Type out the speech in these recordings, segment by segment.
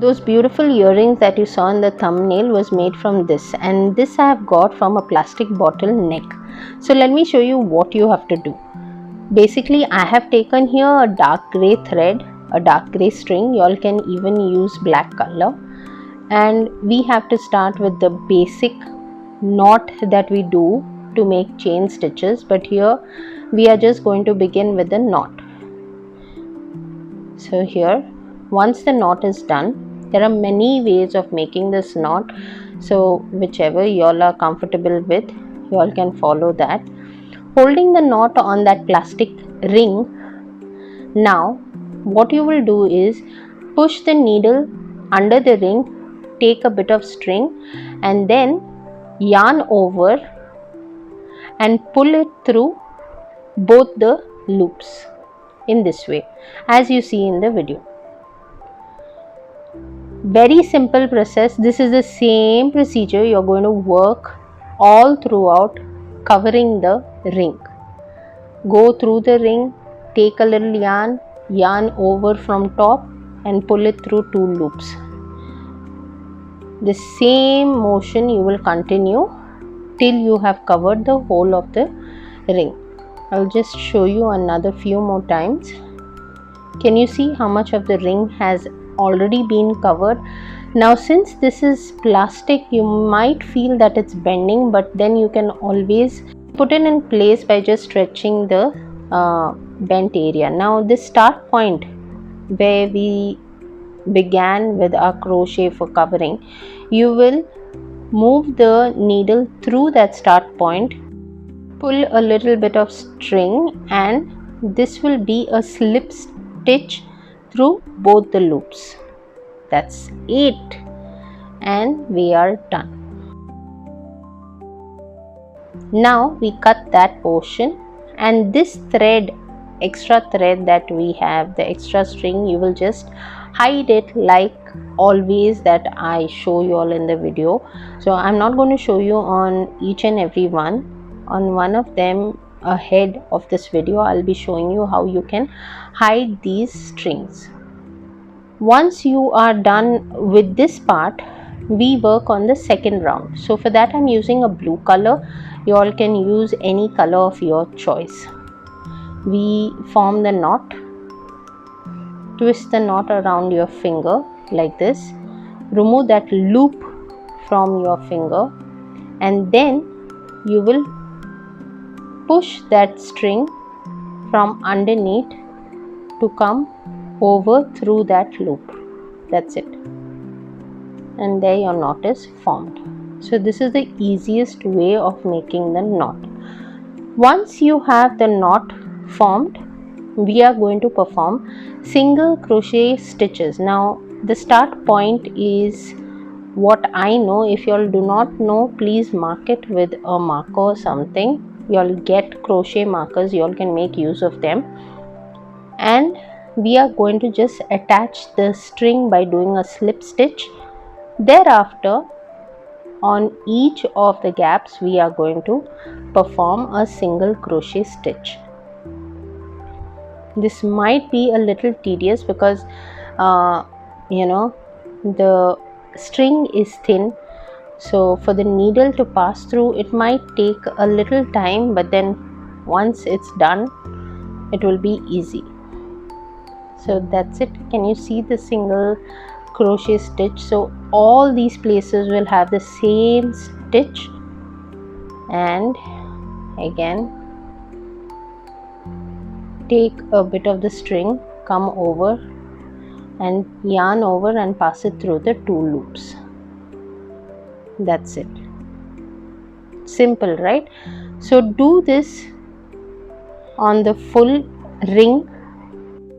Those beautiful earrings that you saw in the thumbnail was made from this, and this I have got from a plastic bottle neck. So let me show you what you have to do. Basically, I have taken here a dark grey thread, a dark grey string. You all can even use black color, and we have to start with the basic knot that we do to make chain stitches, but here we are just going to begin with the knot. So here, once the knot is done, there are many ways of making this knot, so whichever you all are comfortable with, you all can follow that. Holding the knot on that plastic ring, now what you will do is push the needle under the ring, take a bit of string and then yarn over and pull it through both the loops in this way, as you see in the video. Very simple process. This is the same procedure you're going to work all throughout, covering the ring. Go through the ring, take a little yarn, yarn over from top and pull it through 2 loops. The same motion you will continue till you have covered the whole of the ring. I'll just show you another few more times. Can you see how much of the ring has already been covered? Now since this is plastic, you might feel that it's bending, but then you can always put it in place by just stretching the bent area. Now this start point where we began with our crochet for covering, you will move the needle through that start point, pull a little bit of string, and this will be a slip stitch through both the loops. That's it, and we are done. Now we cut that portion, and this thread, extra thread that we have, the extra string, you will just hide it like always that I show you all in the video. So I'm not going to show you on each and every one. On one of them ahead of this video, I'll be showing you how you can hide these strings. Once you are done with this part, we work on the second round. So for that I'm using a blue color. You all can use any color of your choice. We form the knot. Twist the knot around your finger like this. Remove that loop from your finger, and then you will push that string from underneath to come over through that loop. That's it, and there your knot is formed. So this is the easiest way of making the knot. Once you have the knot formed, we are going to perform single crochet stitches. Now the start point is what I know. If you all do not know, please mark it with a marker or something. You all get crochet markers, you all can make use of them. And we are going to just attach the string by doing a slip stitch. Thereafter, on each of the gaps, we are going to perform a single crochet stitch. This might be a little tedious because the string is thin, so for the needle to pass through it might take a little time, but then once it's done it will be easy. So that's it. Can you see the single crochet stitch? So all these places will have the same stitch, and again take a bit of the string, come over and yarn over and pass it through the 2 loops. That's it. Simple, right? So do this on the full ring.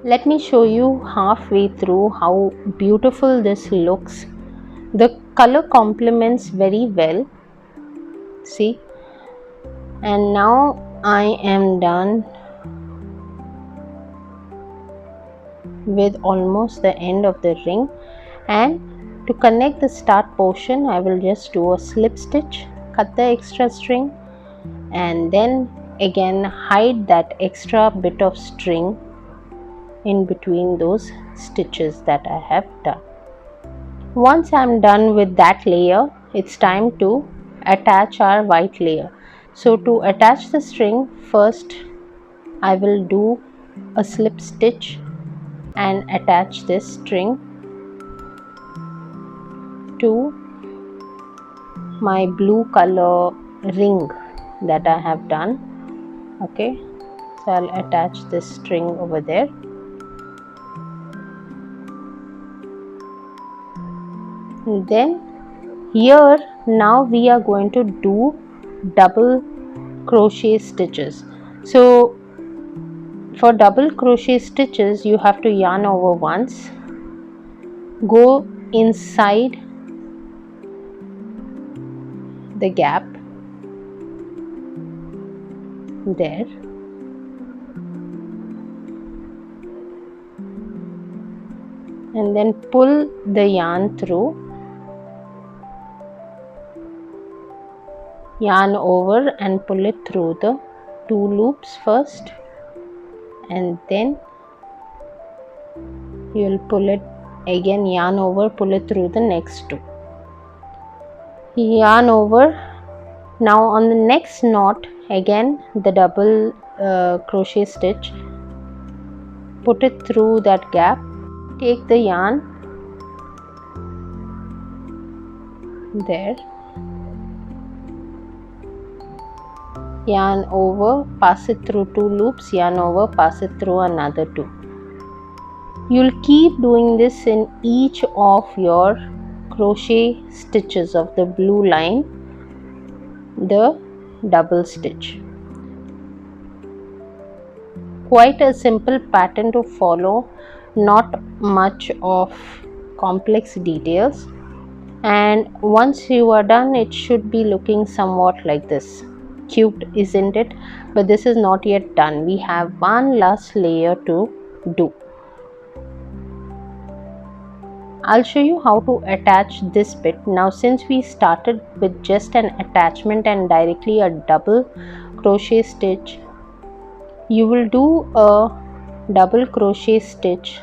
Let me show you halfway through how beautiful this looks. The color complements very well. See? And now I am done with almost the end of the ring, and to connect the start portion I will just do a slip stitch, cut the extra string, and then again hide that extra bit of string in between those stitches that I have done. Once I'm done with that layer, it's time to attach our white layer. So to attach the string, first I will do a slip stitch and attach this string to my blue color ring that I have done. Okay, so I'll attach this string over there. And then here now we are going to do double crochet stitches. So for double crochet stitches, you have to yarn over once, go inside the gap there, and then pull the yarn through, yarn over and pull it through the 2 loops first, and then you will pull it again, yarn over, pull it through the next 2, yarn over. Now on the next knot, again the double crochet stitch, put it through that gap, take the yarn there, yarn over, pass it through 2 loops, yarn over, pass it through another 2. You'll keep doing this in each of your crochet stitches of the blue line, the double stitch. Quite a simple pattern to follow, not much of complex details, and once you are done, it should be looking somewhat like this. Cute, isn't it? But this is not yet done. We have one last layer to do. I'll show you how to attach this bit. Now since we started with just an attachment and directly a double crochet stitch, you will do a double crochet stitch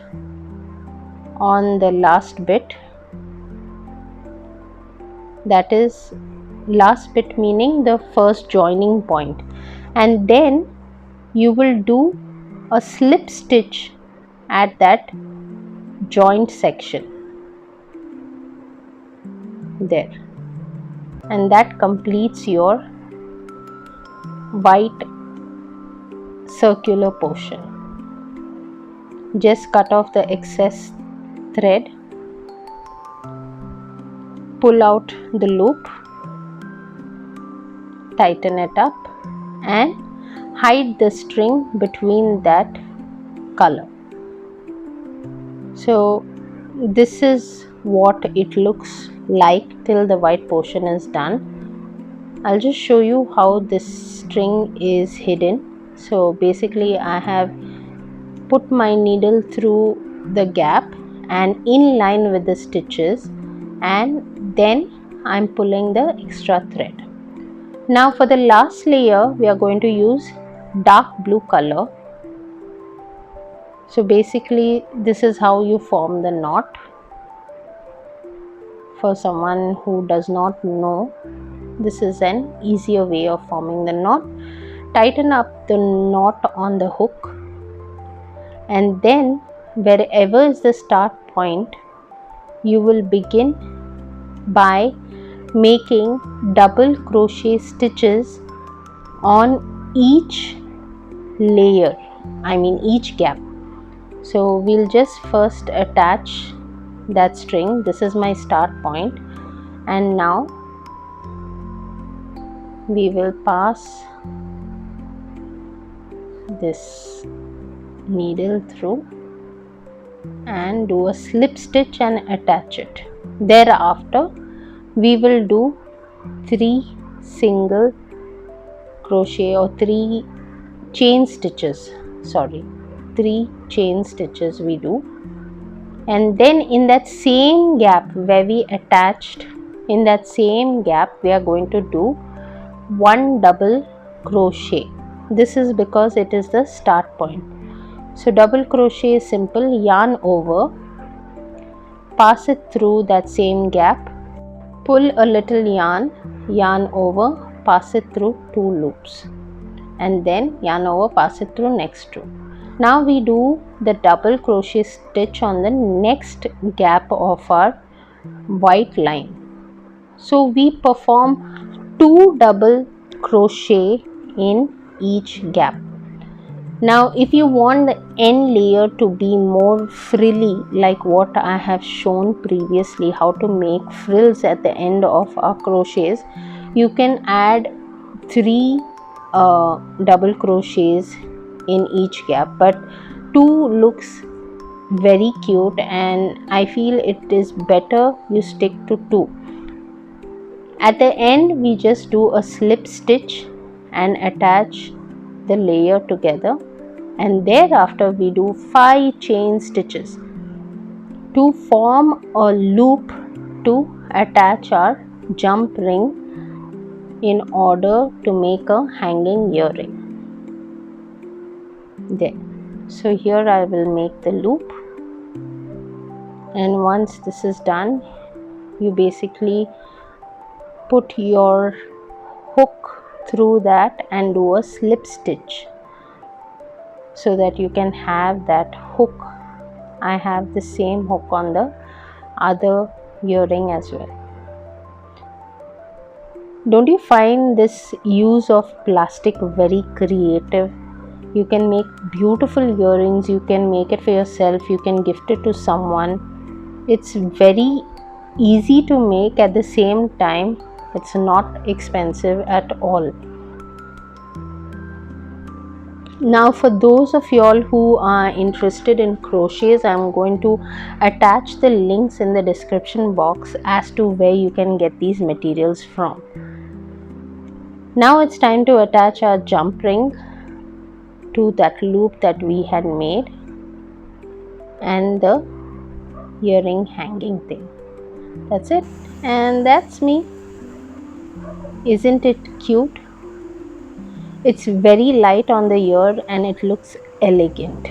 on the last bit. That is last bit meaning the first joining point, and then you will do a slip stitch at that joint section there, and that completes your white circular portion. Just cut off the excess thread, pull out the loop, tighten it up, and hide the string between that color. So this is what it looks like till the white portion is done. I'll just show you how this string is hidden. So basically I have put my needle through the gap and in line with the stitches, and then I'm pulling the extra thread. Now for the last layer we are going to use dark blue color. So basically this is how you form the knot. For someone who does not know, this is an easier way of forming the knot. Tighten up the knot on the hook, and then wherever is the start point, you will begin by making double crochet stitches on each layer, each gap. So we'll just first attach that string. This is my start point, and now we will pass this needle through and do a slip stitch and attach it. Thereafter we will do 3 single crochet or 3 chain stitches, 3 chain stitches we do, and then in that same gap where we attached, in that same gap we are going to do 1 double crochet. This is because it is the start point. So double crochet is simple: yarn over, pass it through that same gap, pull a little yarn over, pass it through 2 loops, and then yarn over, pass it through next 2. Now we do the double crochet stitch on the next gap of our white line. So we perform 2 double crochet in each gap. Now if you want the end layer to be more frilly, like what I have shown previously, how to make frills at the end of our crochets, you can add 3 double crochets in each gap, but 2 looks very cute and I feel it is better you stick to 2. At the end we just do a slip stitch and attach the layer together, and thereafter we do 5 chain stitches to form a loop to attach our jump ring in order to make a hanging earring. There. So here I will make the loop, and once this is done, you basically put your hook through that and do a slip stitch so that you can have that hook. I have the same hook on the other earring as well. Don't you find this use of plastic very creative? You can make beautiful earrings, you can make it for yourself, you can gift it to someone. It's very easy to make, at the same time it's not expensive at all. Now for those of y'all who are interested in crochets, I'm going to attach the links in the description box as to where you can get these materials from. Now it's time to attach our jump ring to that loop that we had made and the earring hanging thing. That's it, and that's me. Isn't it cute? It's very light on the ear and it looks elegant.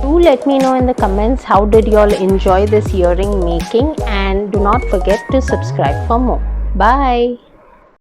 Do let me know in the comments how did you all enjoy this earring making, and do not forget to subscribe for more. Bye.